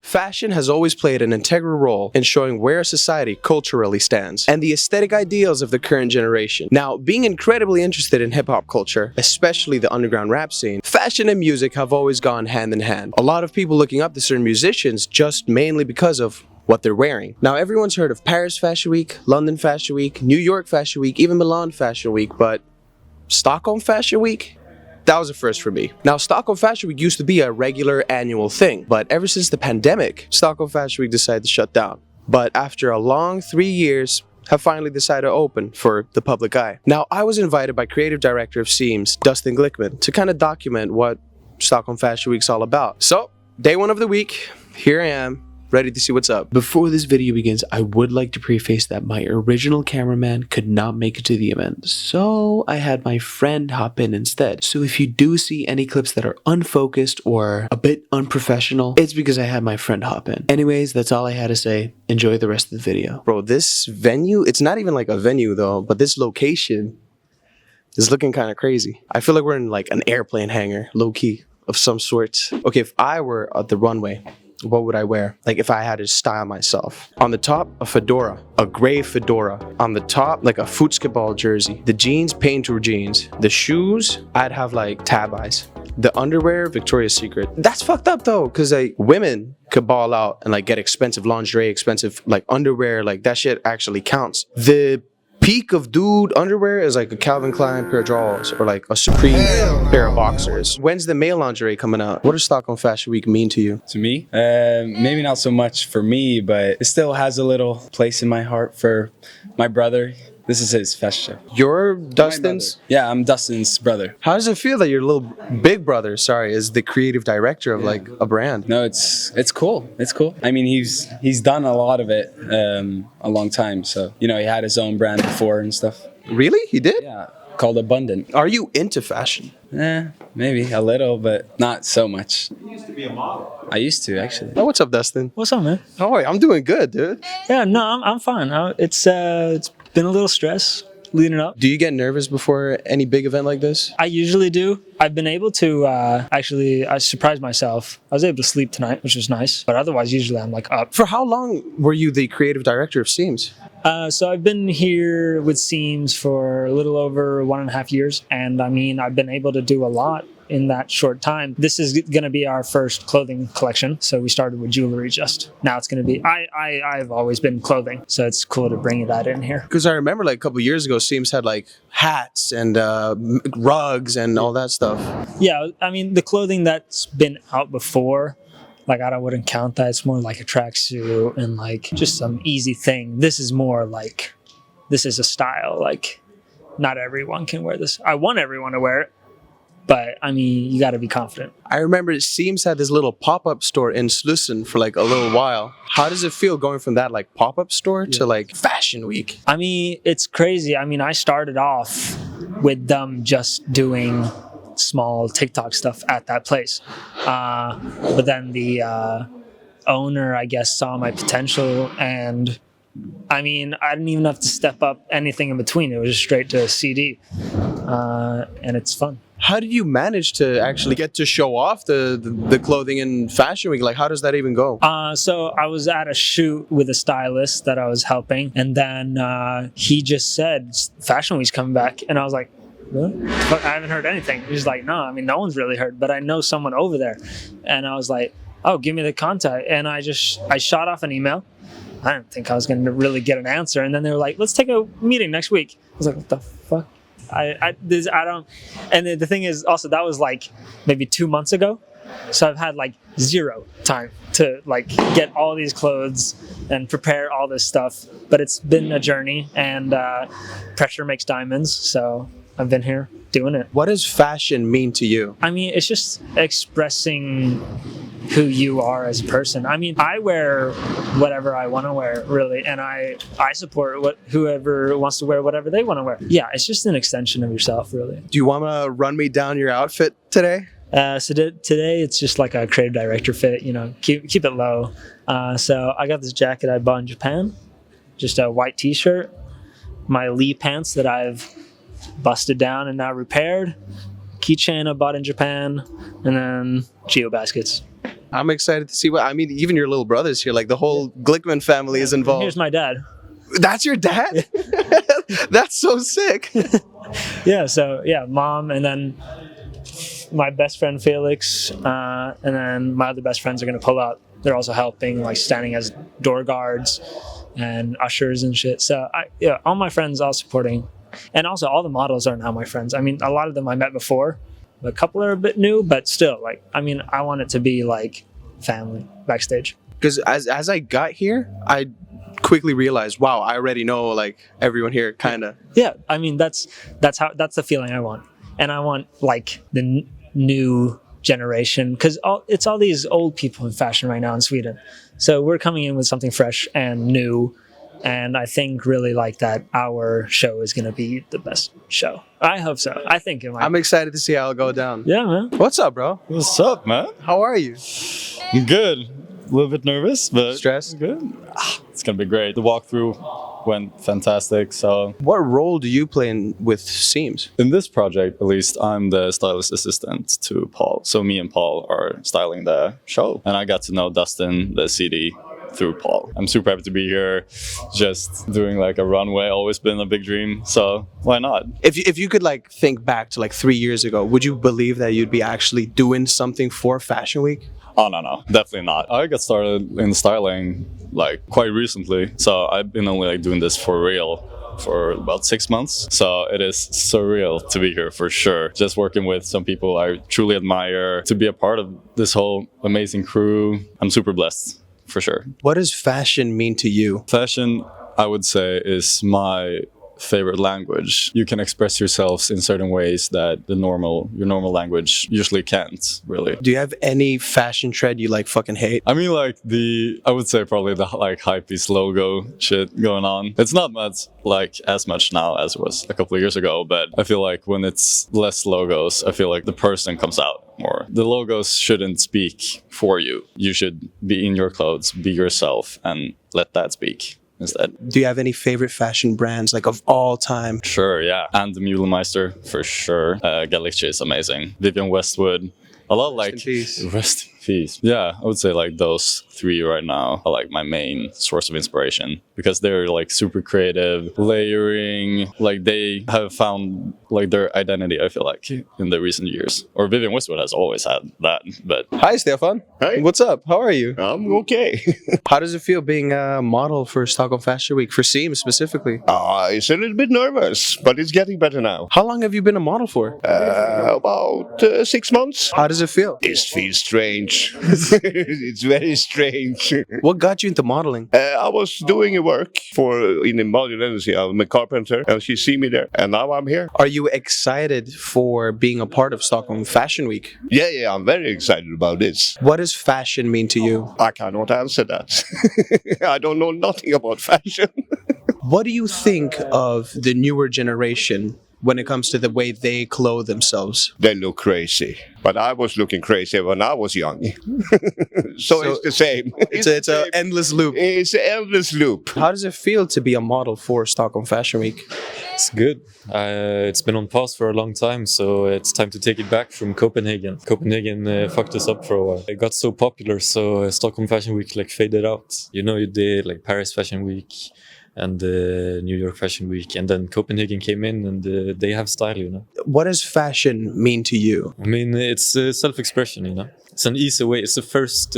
Fashion has always played an integral role in showing where a society culturally stands and the aesthetic ideals of the current generation. Now, being incredibly interested in hip-hop culture, especially the underground rap scene, fashion and music have always gone hand in hand. A lot of people looking up to certain musicians just mainly because of what they're wearing. Now, everyone's heard of Paris Fashion Week, London Fashion Week, New York Fashion Week, even Milan Fashion Week, but Stockholm Fashion Week? That was a first for me. Now, Stockholm Fashion Week used to be a regular annual thing, but ever since the pandemic, Stockholm Fashion Week decided to shut down. But after a long 3 years, have finally decided to open for the public eye. Now, I was invited by creative director of SEAMS, Dustin Glickman, to kind of document what Stockholm Fashion Week's all about. So, day one of the week, here I am, ready to see what's up. Before this video begins, I would like to preface that my original cameraman could not make it to the event, so I had my friend hop in instead. So if you do see any clips that are unfocused or a bit unprofessional, it's because I had my friend hop in. Anyways, that's all I had to say. Enjoy the rest of the video. Bro, this venue, it's not even like a venue though, but this location is looking kind of crazy. I feel like we're in like an airplane hangar, low key, of some sort. Okay, if I were at the runway, what would I wear? Like if I had to style myself. On the top, a fedora, a gray fedora. On the top, like a football jersey. The jeans, painter jeans. The shoes, I'd have like tab eyes. The underwear, Victoria's Secret. That's fucked up though, because like women could ball out and like get expensive lingerie, expensive like underwear, like that shit actually counts. The peak of dude underwear is like a Calvin Klein pair of drawers or like a Supreme pair of boxers. When's the male lingerie coming out? What does Stockholm Fashion Week mean to you? To me? Maybe not so much for me, but it still has a little place in my heart for my brother. This is his fashion show. You're Dustin's? Yeah, I'm Dustin's brother. How does it feel that your little big brother, is the creative director of like a brand? No, it's cool. It's cool. I mean, he's done a lot of it a long time. So, you know, he had his own brand before and stuff. Really? He did? Yeah, called Abundant. Are you into fashion? Maybe a little, but not so much. You used to be a model. I used to, actually. Oh, what's up, Dustin? What's up, man? Oh, I'm doing good, dude. Yeah, no, I'm fine. It's been a little stress leading up. Do you get nervous before any big event like this? I usually do. I've been able to I surprised myself. I was able to sleep tonight, which was nice. But otherwise, usually I'm like up. For how long were you the creative director of SEAMS? So I've been here with SEAMS for a little over 1.5 years. And I mean, I've been able to do a lot in that short time. This is going to be our first clothing collection. So we started with jewelry just. Now it's going to be, I've always been clothing. So it's cool to bring that in here. Because I remember like a couple years ago, SEAMS had like hats and rugs and all that stuff. Yeah, I mean, the clothing that's been out before, like I wouldn't count that. It's more like a tracksuit and like just some easy thing. This is more like, this is a style. Like not everyone can wear this. I want everyone to wear it. But, I mean, you got to be confident. I remember SEAMS had this little pop-up store in Slussen for like a little while. How does it feel going from that like pop-up store to like Fashion Week? I mean, it's crazy. I mean, I started off with them just doing small TikTok stuff at that place. But then the owner, I guess, saw my potential. And, I mean, I didn't even have to step up anything in between. It was just straight to a CD. And it's fun. How did you manage to actually get to show off the clothing in Fashion Week? Like, how does that even go? So I was at a shoot with a stylist that I was helping, and then he just said, Fashion Week's coming back. And I was like, what? But I haven't heard anything. He's like, no, I mean, no one's really heard, but I know someone over there. And I was like, oh, give me the contact. And I shot off an email. I didn't think I was going to really get an answer. And then they were like, let's take a meeting next week. I was like, what the fuck? I don't, and the thing is also that was like maybe 2 months ago, so I've had like zero time to like get all these clothes and prepare all this stuff, but it's been a journey, and pressure makes diamonds, so I've been here doing it. What does fashion mean to you? I mean, it's just expressing who you are as a person. I mean, I wear whatever I want to wear, really, and I support whoever wants to wear whatever they want to wear. Yeah, it's just an extension of yourself, really. Do you want to run me down your outfit today? So today it's just like a creative director fit, you know, keep it low. So I got this jacket I bought in Japan, just a white t-shirt, my Lee pants that I've busted down and now repaired, keychain I bought in Japan, and then Geo baskets. I'm excited to see what, I mean, even your little brother's here, like the whole Glickman family is involved. Here's my dad. That's your dad? That's so sick. Yeah, so yeah, mom, and then my best friend Felix, and then my other best friends are gonna pull up. They're also helping, like standing as door guards and ushers and shit. So all my friends all supporting, and also all the models are now my friends. I mean, a lot of them I met before, but a couple are a bit new, but still, like, I mean, I want it to be like family backstage. Because as I got here, I quickly realized, wow, I already know like everyone here, kind of. Yeah, I mean, that's the feeling I want, and I want like the new generation, because it's all these old people in fashion right now in Sweden. So we're coming in with something fresh and new, and I think really like that our show is going to be the best show. I hope so. I think it might. I'm excited to see how it'll go down. Yeah, man. What's up, bro? What's up, man? How are you? Good. A little bit nervous, but Stressed? good. It's gonna be great. The walkthrough went fantastic. So What role do you play with SEAMS? in this project, at least, I'm the stylist assistant to Paul. So me and Paul are styling the show, and I got to know Dustin, the CD, through Paul. I'm super happy to be here. Just doing like a runway, always been a big dream. So why not? If you could like think back to like 3 years ago, would you believe that you'd be actually doing something for Fashion Week? Oh, no, definitely not. I got started in styling like quite recently. So I've been only like doing this for real for about 6 months. So it is surreal to be here for sure. Just working with some people I truly admire, to be a part of this whole amazing crew. I'm super blessed for sure. What does fashion mean to you? Fashion, I would say, is my favorite language. You can express yourselves in certain ways that your normal language usually can't, really. Do you have any fashion trend you like fucking hate? I mean, like I would say probably the like hypebeast logo shit going on. It's not much like as much now as it was a couple of years ago, but I feel like when it's less logos, I feel like the person comes out more. The logos shouldn't speak for you. You should be in your clothes, be yourself, and let that speak instead. Do you have any favorite fashion brands like of all time? Sure, yeah. And the Mulemeister, for sure. Galicia is amazing. Vivian Westwood. A lot like... Rest in peace. Rest in peace. Yeah, I would say like those three right now are like my main source of inspiration, because they're like super creative, layering, like they have found like their identity, I feel like, in the recent years. Or Vivian Westwood has always had that, but... Hi, Stefan. Hey. What's up? How are you? I'm okay. How does it feel being a model for Stockholm Fashion Week, for SEAMS specifically? It's a little bit nervous, but it's getting better now. How long have you been a model for? About 6 months. How does it feel? It feels strange. It's very strange. What got you into modeling? I was doing a work in the modern industry. I'm a carpenter, and she see me there, and now I'm here. Are you excited for being a part of Stockholm Fashion Week? Yeah, I'm very excited about this. What does fashion mean to you? I cannot answer that. I don't know nothing about fashion. What do you think of the newer generation when it comes to the way they clothe themselves? They look crazy, but I was looking crazy when I was young. So it's the same. It's an endless loop. It's an endless loop. How does it feel to be a model for Stockholm Fashion Week? It's good. It's been on pause for a long time, so it's time to take it back from Copenhagen. Copenhagen fucked us up for a while. It got so popular, so Stockholm Fashion Week like faded out. You know, you did like Paris Fashion Week and New York Fashion Week, and then Copenhagen came in, and they have style, you know. What does fashion mean to you? I mean, it's self-expression, you know. It's an easy way. It's the first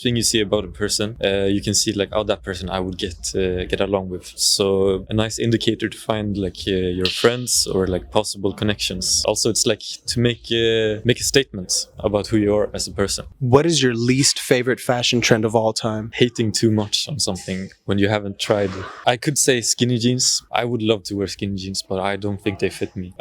thing you see about a person. You can see like, oh, that person I would get along with. So a nice indicator to find like your friends or like possible connections. Also, it's like to make a statement about who you are as a person. What is your least favorite fashion trend of all time? Hating too much on something when you haven't tried. I could say skinny jeans. I would love to wear skinny jeans, but I don't think they fit me.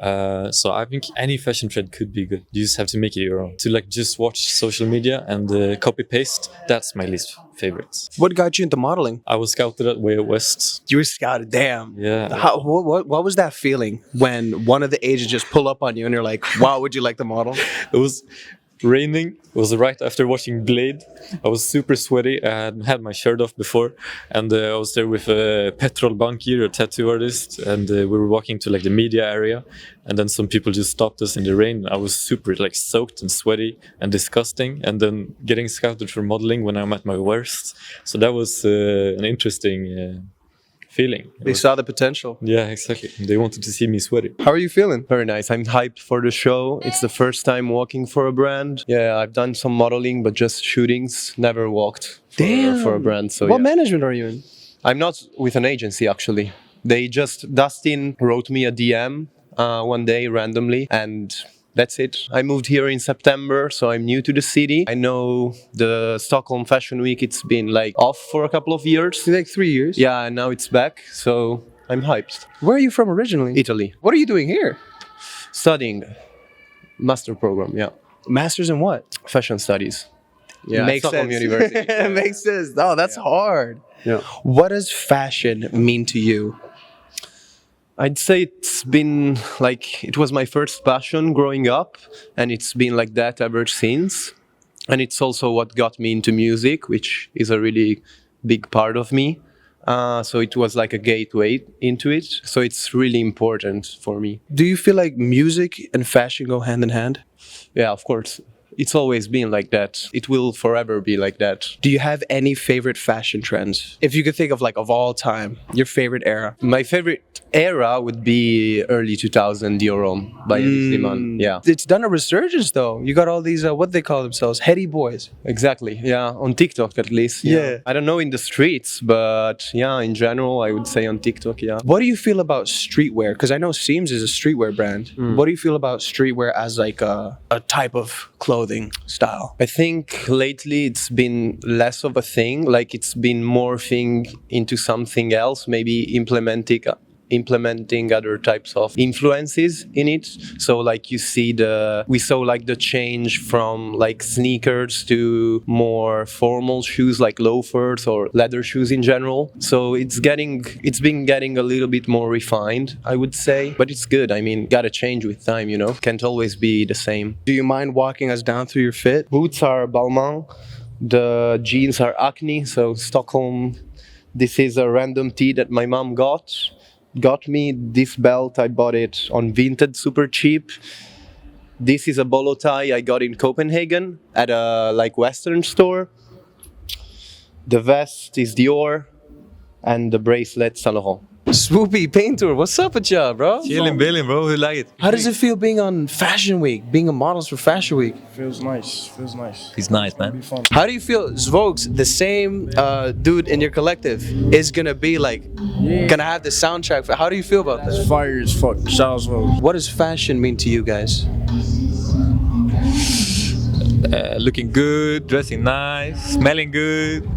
So I think any fashion trend could be good. You just have to make it your own. To like just watch social media and copy paste, that's my least favorite. What got you into modeling? I was scouted at Way Out West. You were scouted, damn. Yeah. What was that feeling when one of the agents just pull up on you and you're like, wow, would you like to model? raining. It was right after watching Blade. I was super sweaty. I had my shirt off before, and I was there with Petrol Bankir, a tattoo artist, and we were walking to like the media area, and then some people just stopped us in the rain. I was super like soaked and sweaty and disgusting, and then getting scouted for modeling when I'm at my worst. So that was an interesting feeling. They saw the potential. Yeah, exactly. They wanted to see me sweaty. How are you feeling? Very nice. I'm hyped for the show. It's the first time walking for a brand. Yeah, I've done some modeling, but just shootings. Never walked for a brand. So What yeah. management are you in? I'm not with an agency actually. Dustin wrote me a DM one day randomly, and that's it. I moved here in September, so I'm new to the city. I know the Stockholm Fashion Week, it's been like off for a couple of years. Like 3 years. Yeah, and now it's back, so I'm hyped. Where are you from originally? Italy. What are you doing here? Studying. Master program, yeah. Masters in what? Fashion studies. Yeah, Makes Stockholm sense. University. Makes sense. Oh, that's hard. Yeah. What does fashion mean to you? I'd say it's been like, it was my first passion growing up, and it's been like that ever since. And it's also what got me into music, which is a really big part of me. So it was like a gateway into it. So it's really important for me. Do you feel like music and fashion go hand in hand? Yeah, of course. It's always been like that. It will forever be like that. Do you have any favorite fashion trends? If you could think of like of all time, your favorite era. My favorite era would be early 2000 Dior by Eddie Slimane. Yeah. It's done a resurgence though. You got all these, what they call themselves, heady boys. Exactly. Yeah, on TikTok at least. Yeah. I don't know in the streets, but yeah, in general, I would say on TikTok. Yeah. What do you feel about streetwear? Because I know SEAMS is a streetwear brand. What do you feel about streetwear as like a type of clothing style? I think lately it's been less of a thing. Like it's been morphing into something else, maybe implementing other types of influences in it. So like we saw like the change from like sneakers to more formal shoes like loafers or leather shoes in general. So it's been getting a little bit more refined, I would say, but it's good. I mean, gotta change with time, you know, can't always be the same. Do you mind walking us down through your fit? Boots are Balmain, the jeans are Acne, so Stockholm. This is a random tee that my mom got me. This belt, I bought it on Vinted, super cheap. This is a bolo tie I got in Copenhagen at a like Western store. The vest is Dior, and the bracelet Saint Laurent. Swoopy Painter, what's up with y'all, bro? Chilling, billing, bro. Who like it? How does it feel being on Fashion Week, being a model for Fashion Week? Feels nice. Feels nice. He's nice, man. Be fun. How do you feel Zvogs, the same dude in your collective, is gonna be like, gonna have the soundtrack for, how do you feel about that? Fire as fuck. Shout out to those. What does fashion mean to you guys? Looking good, dressing nice, smelling good,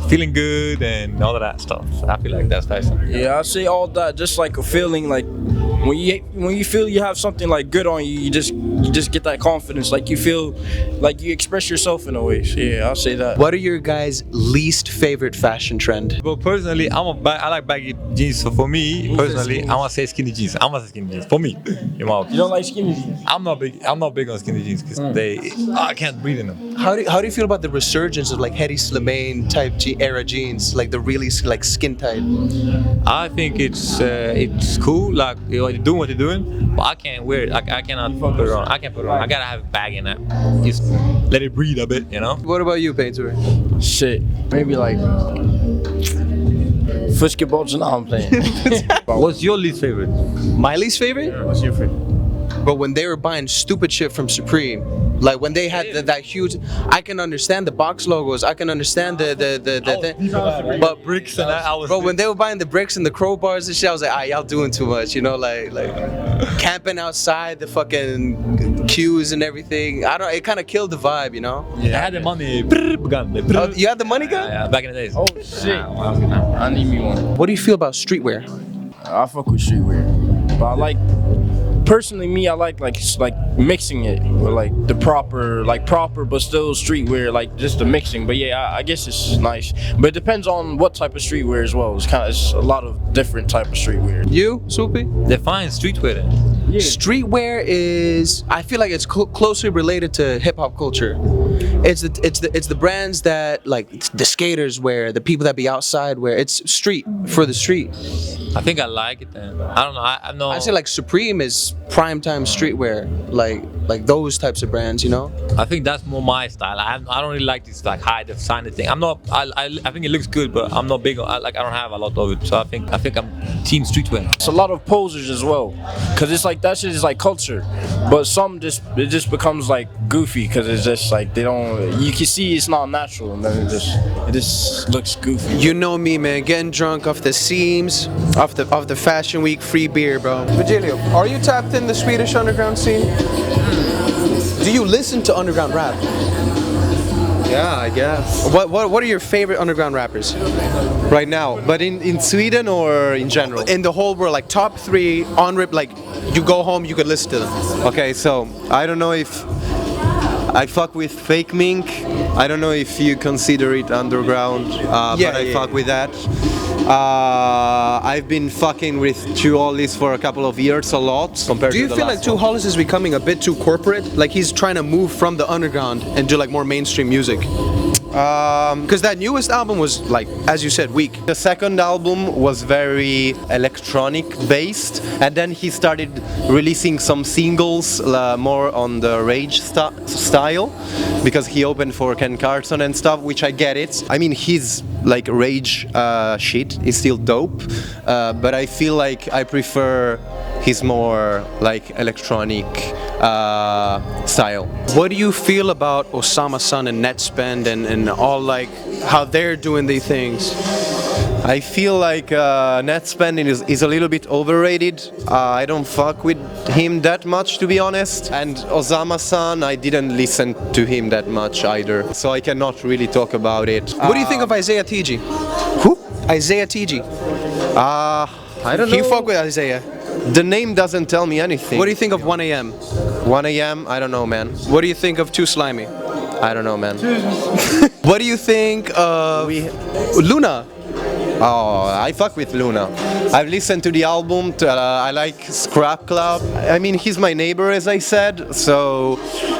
feeling good, and all of that stuff. I feel like that's fashion. Yeah, I say all that. Just like a feeling, like when you feel you have something like good on you, you just get that confidence. Like you feel like you express yourself in a way. So yeah, I'll say that. What are your guys' least favorite fashion trend? But personally, I like baggy jeans. So for me, personally, I want to say skinny jeans. I want to say skinny jeans. For me, You don't like skinny jeans? I'm not big on skinny jeans because I can't breathe in them. How do you feel about the resurgence of like Hedi Slimane type era jeans, like the really like skin tight? I think it's cool. Like you're doing what you're doing, but I can't wear it. Like I cannot put it on. I can't put it on. I gotta have a bag in it. Just let it breathe a bit, you know. What about you, Painter? Shit. Maybe like Fusketballs and I'm playing. What's your least favorite? My least favorite? What's your favorite? But when they were buying stupid shit from Supreme, like when they had that huge, I can understand the box logos, I can understand the thing, but bricks and that. bro, when they were buying the bricks and the crowbars and shit, I was like, ah, y'all doing too much, you know, like camping outside the fucking queues and everything. It kind of killed the vibe, you know. I had the money gun. Oh, you had the money gun? Yeah, back in the days. Oh shit. I need me one. What do you feel about streetwear? I fuck with streetwear, but I like. Personally, me, I like mixing it with like the proper but still streetwear, like just the mixing. But yeah, I guess it's nice. But it depends on what type of streetwear as well. It's a lot of different type of streetwear. You, Soupy? Define streetwear then. Streetwear is, I feel like it's closely related to hip hop culture. It's the brands that like the skaters wear, the people that be outside wear. It's street for the street. I think I like it then. I don't know. I know. I say like Supreme is primetime streetwear, like those types of brands, you know. I think that's more my style. I don't really like this like high designer thing. I'm not. I think it looks good, but I'm not big on. I don't have a lot of it. So I think I'm team streetwear. It's a lot of posers as well, cause it's like that shit is like culture, but some it just becomes like goofy, cause it's just like they don't. You can see it's not natural, and then it just looks goofy. You know me, man, getting drunk off the SEAMS, off the Fashion Week free beer, bro. Virgilio, are you tapped in the Swedish underground scene? Do you listen to underground rap? Yeah, I guess. What are your favorite underground rappers? Right now, but in Sweden or in general? In the whole world, like top 3 on rip, like you go home, you could listen to them. Okay, so I don't know if I fuck with Fake Mink. I don't know if you consider it underground, but I fuck with that. I've been fucking with Two Ollies for a couple of years a lot compared to Do you feel like Two Hollis is becoming a bit too corporate? Like he's trying to move from the underground and do like more mainstream music? Because that newest album was like, as you said, weak. The second album was very electronic based, and then he started releasing some singles more on the rage style, because he opened for Ken Carson and stuff, which I get it. I mean, his like rage shit is still dope, but I feel like I prefer his more like electronic style. What do you feel about Osama Sun and Netspend and all like how they're doing these things? I feel like Netspend is a little bit overrated. I don't fuck with him that much, to be honest. And Osama-san, I didn't listen to him that much either, so I cannot really talk about it. What do you think of Isaiah TG? Who? Isaiah TG. I don't know. You fuck with Isaiah. The name doesn't tell me anything. What do you think of 1AM? 1AM? I don't know, man. What do you think of Too Slimy? I don't know, man. What do you think of Luna? Oh, I fuck with Luna. I've listened to the album. I like Scrap Club. I mean, he's my neighbor, as I said. So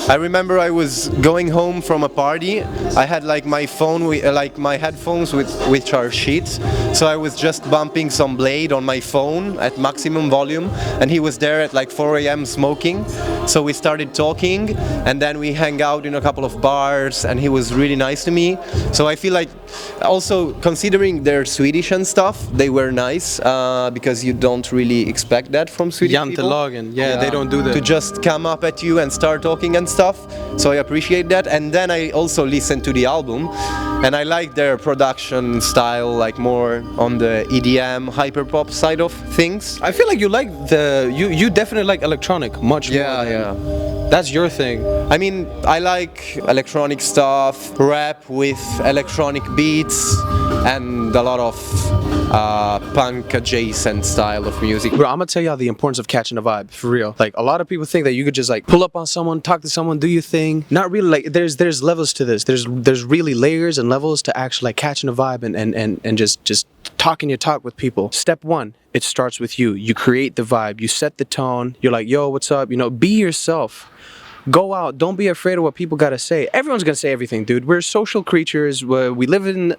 I remember I was going home from a party. I had like my phone, like my headphones with our sheets. So I was just bumping some Blade on my phone at maximum volume, and he was there at like 4 a.m. smoking. So we started talking, and then we hang out in a couple of bars, and he was really nice to me. So I feel like, also considering their Swedish and stuff, they were nice, because you don't really expect that from Swedish people. Jantelagen, yeah, they don't do that. To just come up at you and start talking and stuff. So I appreciate that. And then I also listened to the album, and I like their production style, like more on the EDM, hyperpop side of things. I feel like you like you definitely like electronic much more. Yeah. That's your thing. I mean, I like electronic stuff, rap with electronic beats, and a lot of punk adjacent style of music. Bro, I'm gonna tell y'all the importance of catching a vibe, for real. Like, a lot of people think that you could just like pull up on someone, talk to someone, do your thing. Not really. Like, there's levels to this. There's really layers and levels to actually like catching a vibe and just talking your talk with people. Step 1, it starts with you. You create the vibe. You set the tone. You're like, yo, what's up? You know, be yourself. Go out. Don't be afraid of what people gotta say. Everyone's gonna say everything, dude. We're social creatures. We live in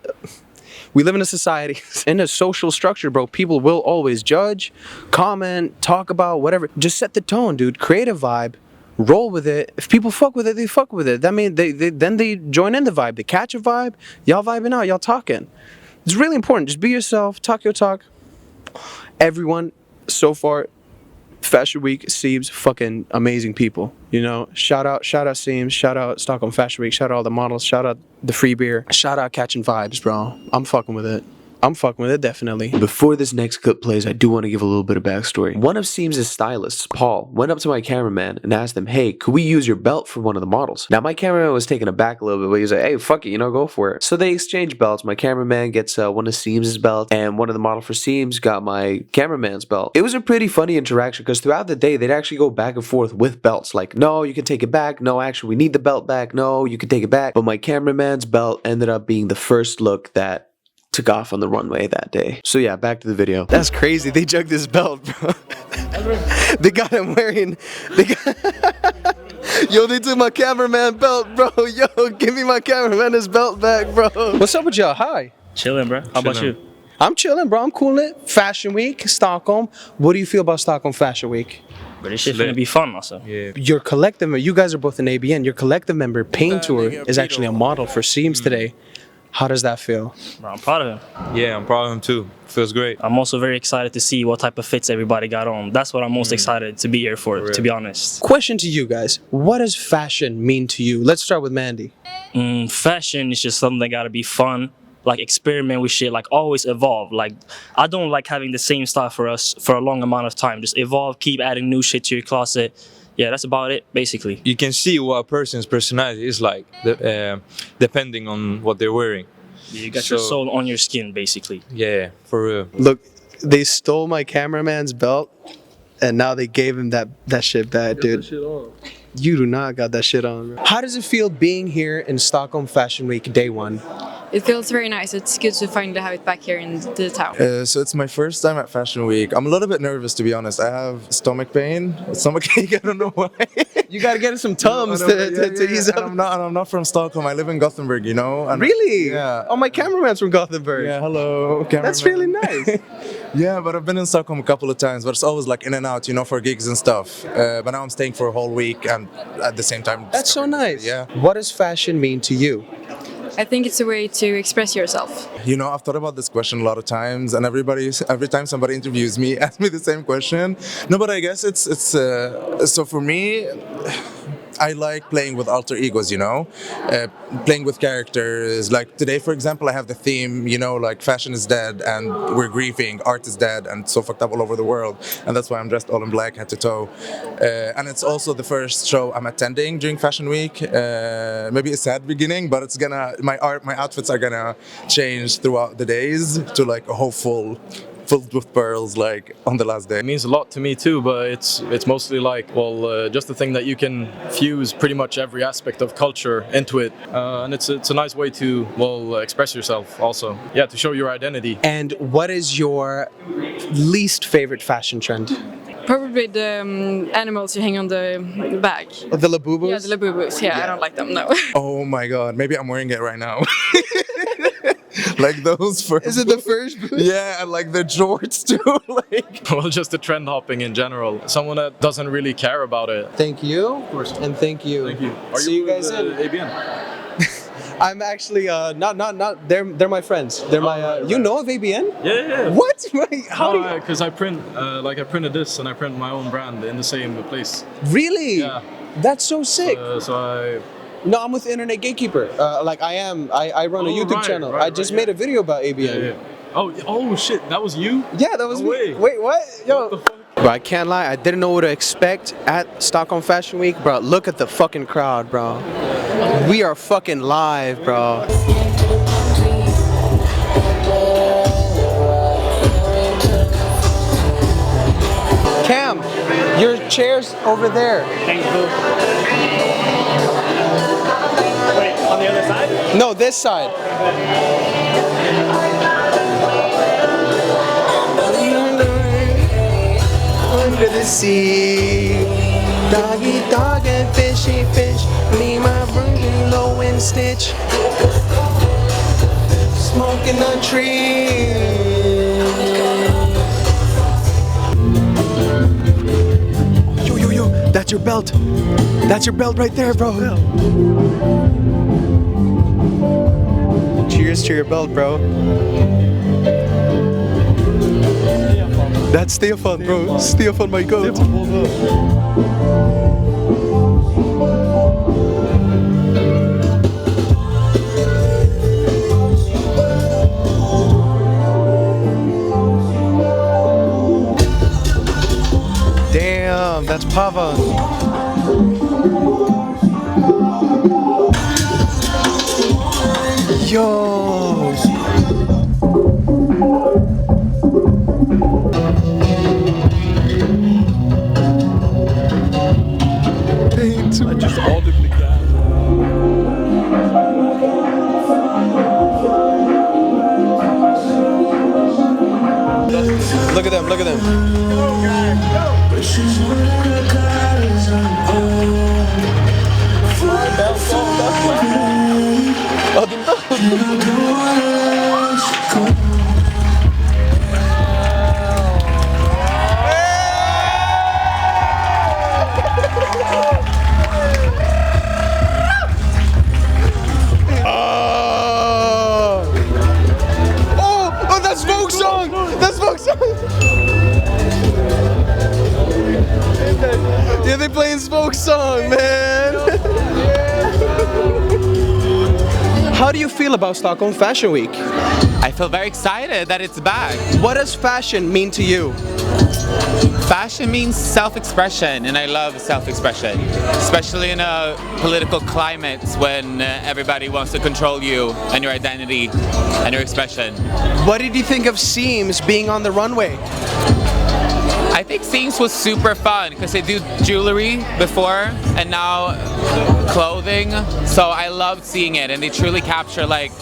a society, in a social structure, bro. People will always judge, comment, talk about whatever. Just set the tone, dude. Create a vibe. Roll with it. If people fuck with it, they fuck with it. That means they join in the vibe. They catch a vibe. Y'all vibing out. Y'all talking. It's really important. Just be yourself. Talk your talk. Everyone so far, Fashion Week, SEAMS, fucking amazing people. You know, shout out SEAMS, shout out Stockholm Fashion Week, shout out all the models, shout out the free beer, shout out catching vibes, bro. I'm fucking with it. I'm fucking with it, definitely. Before this next clip plays, I do want to give a little bit of backstory. One of SEAMS' stylists, Paul, went up to my cameraman and asked him, hey, could we use your belt for one of the models? Now, my cameraman was taken aback a little bit, but he was like, hey, fuck it, you know, go for it. So they exchanged belts. My cameraman gets one of SEAMS' belts, and one of the models for SEAMS got my cameraman's belt. It was a pretty funny interaction, because throughout the day, they'd actually go back and forth with belts. Like, no, you can take it back. No, actually, we need the belt back. No, you can take it back. But my cameraman's belt ended up being the first look that took off on the runway that day. So yeah, back to the video. That's crazy. They jugged his belt, bro. They got him wearing. Yo, they took my cameraman belt, bro. Yo, give me my cameraman his belt back, bro. What's up with y'all? Hi. Chilling, bro. How about you? I'm chilling, bro. I'm cooling it. Fashion Week, Stockholm. What do you feel about Stockholm Fashion Week? But this shit's gonna be fun also. Yeah. Your collective, you guys are both in ABN. Your collective member, Pain Tour, is actually a model for SEAMS today. How does that feel? Bro, I'm proud of him. Yeah, I'm proud of him too. Feels great. I'm also very excited to see what type of fits everybody got on. That's what I'm most excited to be here for, to be honest. Question to you guys. What does fashion mean to you? Let's start with Mandy. Fashion is just something that gotta be fun. Like experiment with shit, like always evolve. Like I don't like having the same style for us for a long amount of time. Just evolve, keep adding new shit to your closet. Yeah, that's about it, basically. You can see what a person's personality is like, depending on what they're wearing. You got your soul on your skin, basically. Yeah, for real. Look, they stole my cameraman's belt, and now they gave him that shit back, dude. You do not got that shit on, bro. How does it feel being here in Stockholm Fashion Week, day one? It feels very nice. It's good to finally have it back here in the town. So it's my first time at Fashion Week. I'm a little bit nervous, to be honest. I have stomach pain, stomachache. I don't know why. You gotta get some Tums to ease up. And I'm not from Stockholm. I live in Gothenburg, you know. And Really? Yeah. Oh, my cameraman's from Gothenburg. Yeah, hello, cameraman. That's really nice. Yeah, but I've been in Stockholm a couple of times, but it's always like in and out, you know, for gigs and stuff. But now I'm staying for a whole week and at the same time. That's so nice. Yeah. What does fashion mean to you? I think it's a way to express yourself. You know, I've thought about this question a lot of times, and every time somebody interviews me, asks me the same question. No, but I guess it's so for me, I like playing with alter egos, you know, playing with characters. Like today, for example, I have the theme, you know, like fashion is dead and we're grieving, art is dead and so fucked up all over the world. And that's why I'm dressed all in black, head to toe. And it's also the first show I'm attending during Fashion Week. Maybe a sad beginning, but my outfits are gonna change throughout the days to like a hopeful, filled with pearls, like on the last day. It means a lot to me too, but it's mostly like, well, just the thing that you can fuse pretty much every aspect of culture into it, and it's a nice way to, well, express yourself also. Yeah, to show your identity. And what is your least favorite fashion trend? Probably the animals you hang on the bag. The Labubus? Yeah, the Labubus. Yeah, I don't like them, no. Oh my god, maybe I'm wearing it right now. Like those first. Is it the first boot? Yeah, and like the jorts too. Like. Well, just the trend hopping in general. Someone that doesn't really care about it. Thank you. Of course. And thank you. Thank you. See you guys in ABN? I'm actually not. They're my friends. They're my. You know of ABN? Yeah. What? How do you? Because I print, I printed this and I print my own brand in the same place. Really? Yeah. That's so sick. No, I'm with Internet Gatekeeper. I run a YouTube channel. I just made a video about ABN. Yeah. Oh shit, that was you? Yeah, that was me. Way. Wait, what? Yo. Bro, I can't lie. I didn't know what to expect at Stockholm Fashion Week, bro. Look at the fucking crowd, bro. We are fucking live, bro. Cam, your chair's over there. Thanks, boo. Wait, on the other side? No, this side. Under the sea, doggy dog and fishy fish, me my burning low and stitch, smoking on tree. Yo, that's your belt. That's your belt right there, bro. Cheers to your belt, bro. That's Stefan, bro. Stefan, my goat. Damn, that's Pava. Yo. I just audibly gasped. Look at them, look at them. Oh, that's folk song! That's folk song! Yeah, they playing folk song, man! How do you feel about Stockholm Fashion Week? I feel very excited that it's back. What does fashion mean to you? Fashion means self-expression, and I love self-expression, especially in a political climate when everybody wants to control you and your identity and your expression. What did you think of SEAMS being on the runway? I think SEAMS was super fun because they do jewelry before and now clothing, so I loved seeing it, and they truly capture like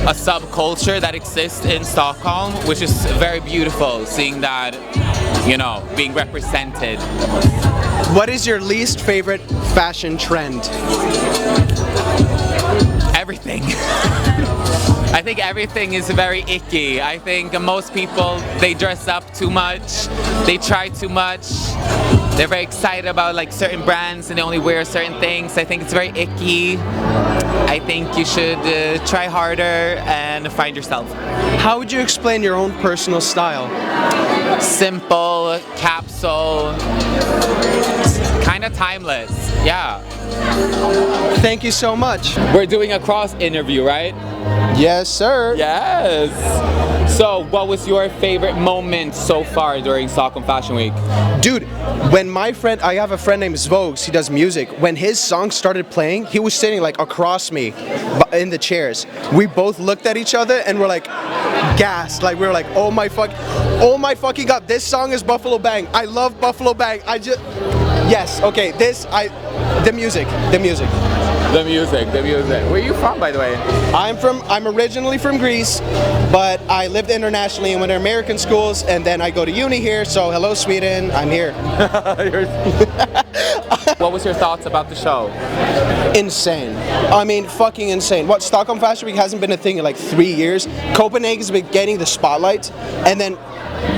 a subculture that exists in Stockholm, which is very beautiful, seeing that, you know, being represented. What is your least favorite fashion trend? Everything. I think everything is very icky. I think most people, they dress up too much, they try too much, they're very excited about like certain brands and they only wear certain things. I think it's very icky. I think you should try harder and find yourself. How would you explain your own personal style? Simple, capsule, kind of timeless, yeah. Thank you so much. We're doing a cross interview, right? Yes, sir. Yes. So, what was your favorite moment so far during Stockholm Fashion Week? Dude, when my friend, I have a friend named Svogs, he does music. When his song started playing, he was sitting like across me in the chairs. We both looked at each other and we're like gassed. Like we were like, oh my fucking god, this song is Buffalo Bang. I love Buffalo Bang. Yes, okay, the music. The music. Where are you from, by the way? I'm originally from Greece, but I lived internationally and went to American schools, and then I go to uni here, so hello Sweden, I'm here. What was your thoughts about the show? Insane. I mean, fucking insane. What, Stockholm Fashion Week hasn't been a thing in like 3 years. Copenhagen's been getting the spotlight, and then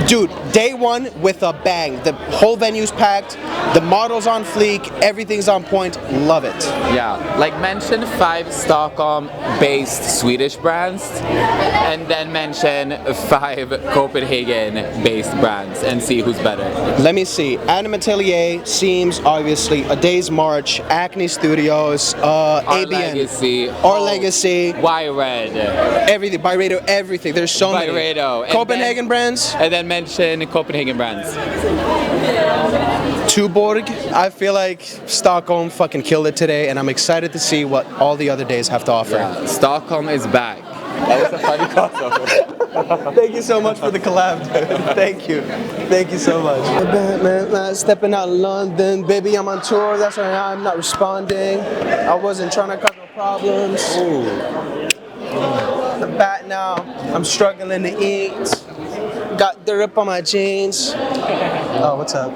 dude, day one with a bang. The whole venue's packed, the model's on fleek, everything's on point, love it. Yeah, like mention 5 Stockholm-based Swedish brands, and then mention 5 Copenhagen-based brands, and see who's better. Let me see, Anna Atelier, SEAMS, obviously, A Day's March, Acne Studios, ABN, Our Legacy, Y-Red, everything, Byredo, everything, there's so many. Byredo. Copenhagen brands. And then mention Copenhagen brands. Tuborg. I feel like Stockholm fucking killed it today, and I'm excited to see what all the other days have to offer. Yeah, Stockholm is back. That was a funny crossover. Thank you so much for the collab, dude. Thank you. Thank you so much. Man, stepping out of London, baby, I'm on tour, that's why I'm not responding. I wasn't trying to cause no problems. I'm back now, I'm struggling to eat. Got dirt up on my jeans. Oh, what's up?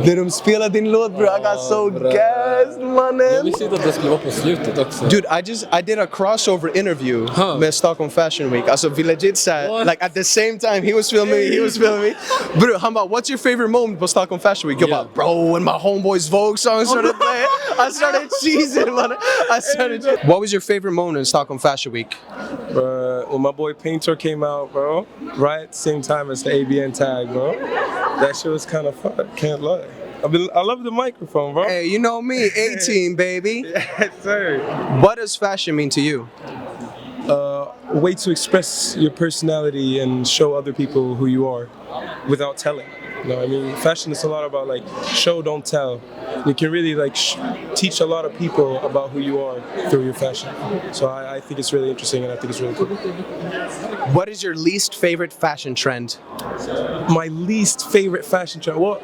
När de spelar din låt bro, I got so gassed mannen. Jag visste inte att det skulle vara på slutet också. Dude, I did a crossover interview med Stockholm Fashion Week. Alltså vi legit sat, like at the same time he was filming me. Bro, han bara, what's your favorite moment på Stockholm Fashion Week? Jag bara, bro, when my homeboys Vogue song started playing, I started cheesing, man. What was your favorite moment in Stockholm Fashion Week? When my boy Painter came out, bro, right same time as the ABN tag, bro. That shit was kind of fun, can't lie. I love the microphone, bro. Hey, you know me, 18, baby. Yes, sir. What does fashion mean to you? A way to express your personality and show other people who you are without telling. You know, I mean, fashion is a lot about like show, don't tell. You can really like teach a lot of people about who you are through your fashion. So I think it's really interesting, and I think it's really cool. What is your least favorite fashion trend? My least favorite fashion trend? Well,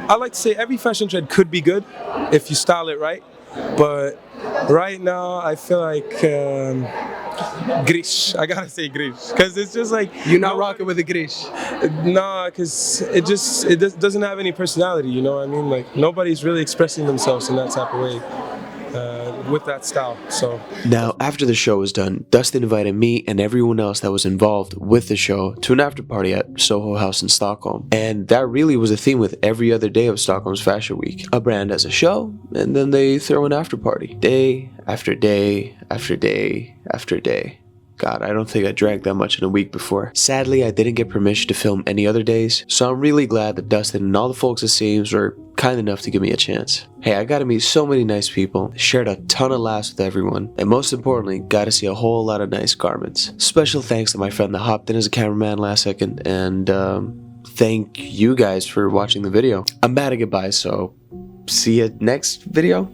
I like to say every fashion trend could be good if you style it right, but right now I feel like Grish. I gotta say Grish, because it's just like You're not rocking with the Grish. nah, because doesn't have any personality. You know what I mean? Like nobody's really expressing themselves in that type of way. With that style. So now, after the show was done, Dustin invited me and everyone else that was involved with the show to an after party at Soho House in Stockholm. And that really was a theme with every other day of Stockholm's Fashion Week. A brand has a show, and then they throw an after party. Day after day after day after day. God, I don't think I drank that much in a week before. Sadly, I didn't get permission to film any other days, so I'm really glad that Dustin and all the folks at SEAMS were kind enough to give me a chance. Hey, I got to meet so many nice people, shared a ton of laughs with everyone, and most importantly, got to see a whole lot of nice garments. Special thanks to my friend that hopped in as a cameraman last second, and thank you guys for watching the video. I'm bad at goodbyes, so see you next video.